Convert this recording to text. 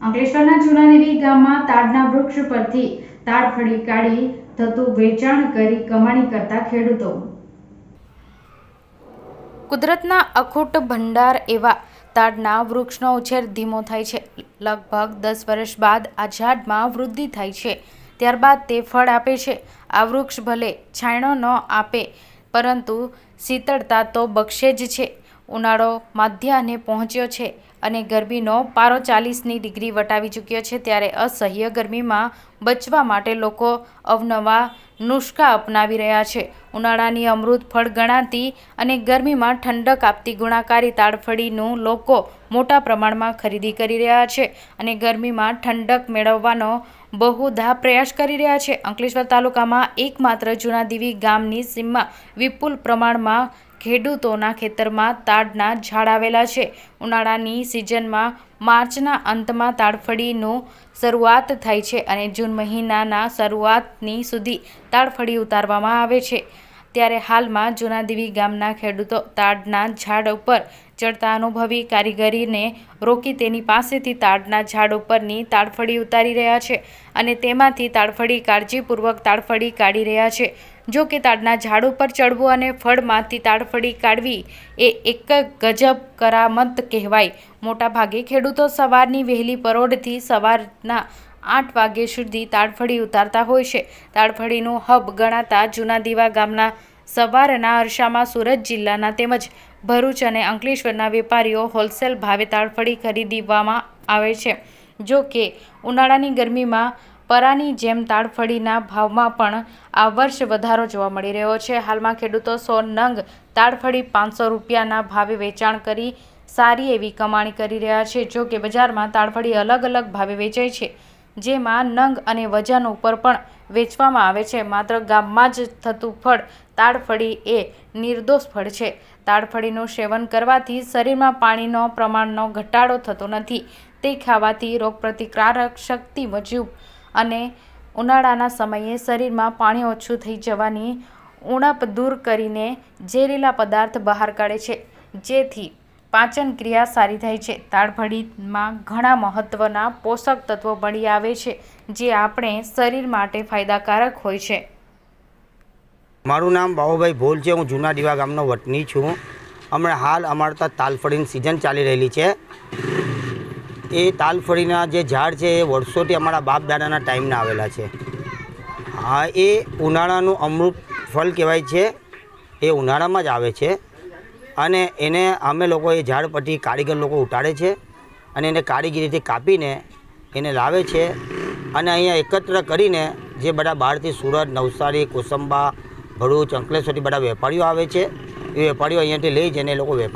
અંકલેશ્વરના જૂનાદેવી ગામમાં તાડના વૃક્ષ પરથી તાડફળી કાઢી થતું વેચાણ કરી કમાણી કરતા ખેડૂતો। કુદરતના અખૂટ ભંડાર એવા તાડના વૃક્ષનો ઉછેર ધીમો થાય છે। લગભગ 10 વર્ષ બાદ આ ઝાડમાં વૃદ્ધિ થાય છે, ત્યારબાદ તે ફળ આપે છે। આ વૃક્ષ ભલે છાંયડો ન આપે પરંતુ શીતળતા તો બક્ષે જ છે। ઉનાળો માધ્યાહને પહોંચ્યો છે અને ગરમીનો પારો 40ની ડિગ્રી વટાવી ચૂક્યો છે, ત્યારે અસહ્ય ગરમીમાં બચવા માટે લોકો અવનવા નુસ્ખા અપનાવી રહ્યા છે। ઉનાળાની અમૃત ફળ ગણાતી અને ગરમીમાં ઠંડક આપતી ગુણાકારી તાડફળીનું લોકો મોટા પ્રમાણમાં ખરીદી કરી રહ્યા છે અને ગરમીમાં ઠંડક મેળવવાનો બહુધા પ્રયાસ કરી રહ્યા છે। અંકલેશ્વર તાલુકામાં એકમાત્ર જૂનાદેવી ગામની સીમમાં વિપુલ પ્રમાણમાં ખેડૂતોના ખેતરમાં તાડના ઝાડ આવેલા છે। ઉનાળાની સિઝનમાં માર્ચના અંતમાં તાડફળીનું શરૂઆત થાય છે અને જૂન મહિનાના શરૂઆતની સુધી તાડફળી ઉતારવામાં આવે છે, ત્યારે હાલમાં જૂનાદેવી ગામના ખેડૂતો તાડના ઝાડ ઉપર ચડતા અનુભવી કારીગરીને રોકી તેની પાસેથી તાડના ઝાડ ઉપરની તાડફળી ઉતારી રહ્યા છે અને તેમાંથી તાડફળી કાળજીપૂર્વક તાડફળી કાઢી રહ્યા છે। જો કે તાડના ઝાડ ઉપર ચડવું અને ફળમાંથી તાડફળી કાઢવી એ એક ગજબ કરામત કહેવાય। મોટાભાગે ખેડૂતો સવારની વહેલી પરોઢથી સવારના 8 વાગ્યા સુધી તાડફળી ઉતારતા હોય છે। તાડફળીનું હબ ગણાતા જૂનાદેવા ગામના સવારના અરસામાં સુરત જિલ્લાના તેમજ ભરૂચ અને અંકલેશ્વરના વેપારીઓ હોલસેલ ભાવે તાડફળી ખરીદવામાં આવે છે। જો કે ઉનાળાની ગરમીમાં પરાની જેમ તાડફળીના ભાવમાં પણ આ વર્ષ વધારો જોવા મળી રહ્યો છે। હાલમાં ખેડૂતો 100 નંગ તાડફળી 500 રૂપિયાના ભાવે વેચાણ કરી સારી એવી કમાણી કરી રહ્યા છે। જો કે બજારમાં તાડફળી અલગ અલગ ભાવે વેચાય છે, જેમાં નંગ અને વજન ઉપર પણ વેચવામાં આવે છે। માત્ર ગામમાં જ થતું ફળ તાડફળી એ નિર્દોષ ફળ છે। તાડફળીનું સેવન કરવાથી શરીરમાં પાણીનો પ્રમાણનો ઘટાડો થતો નથી, તે ખાવાથી રોગપ્રતિકારક શક્તિ મજબૂત અને ઉનાળાના સમયે શરીરમાં પાણી ઓછું થઈ જવાની ઉણપ દૂર કરીને ઝેરીલા પદાર્થ બહાર કાઢે છે, જેથી પાચન ક્રિયા સારી થાય છે। તાડફળીમાં ઘણા મહત્વના પોષક તત્વો મળી આવે છે, જે આપણે શરીર માટે ફાયદાકારક હોય છે। મારું નામ બાબુભાઈ ભોલ છે। હું જૂનાદેવા ગામનો વતની છું। હમણાં હાલ અમારે ત્યાં તાડફળીની સિઝન ચાલી રહેલી છે। એ તાડફળીના જે ઝાડ છે એ વર્ષોથી અમારા બાપ દાદાના ટાઈમના આવેલા છે। હા, એ ઉનાળાનું અમૃત ફળ કહેવાય છે। એ ઉનાળામાં જ આવે છે અને એને અમે લોકો એ ઝાડ પરથી કારીગર લોકો ઉતારે છે અને એને કારીગરીથી કાપીને એને લાવે છે અને અહીંયા એકત્ર કરીને જે બધા બહારથી સુરત, નવસારી, કોસંબા, ભરૂચ, અંકલેશ્વરથી બધા વેપારીઓ આવે છે, એ વેપારીઓ અહીંયાથી લઈ જઈને એ લોકો વેપાર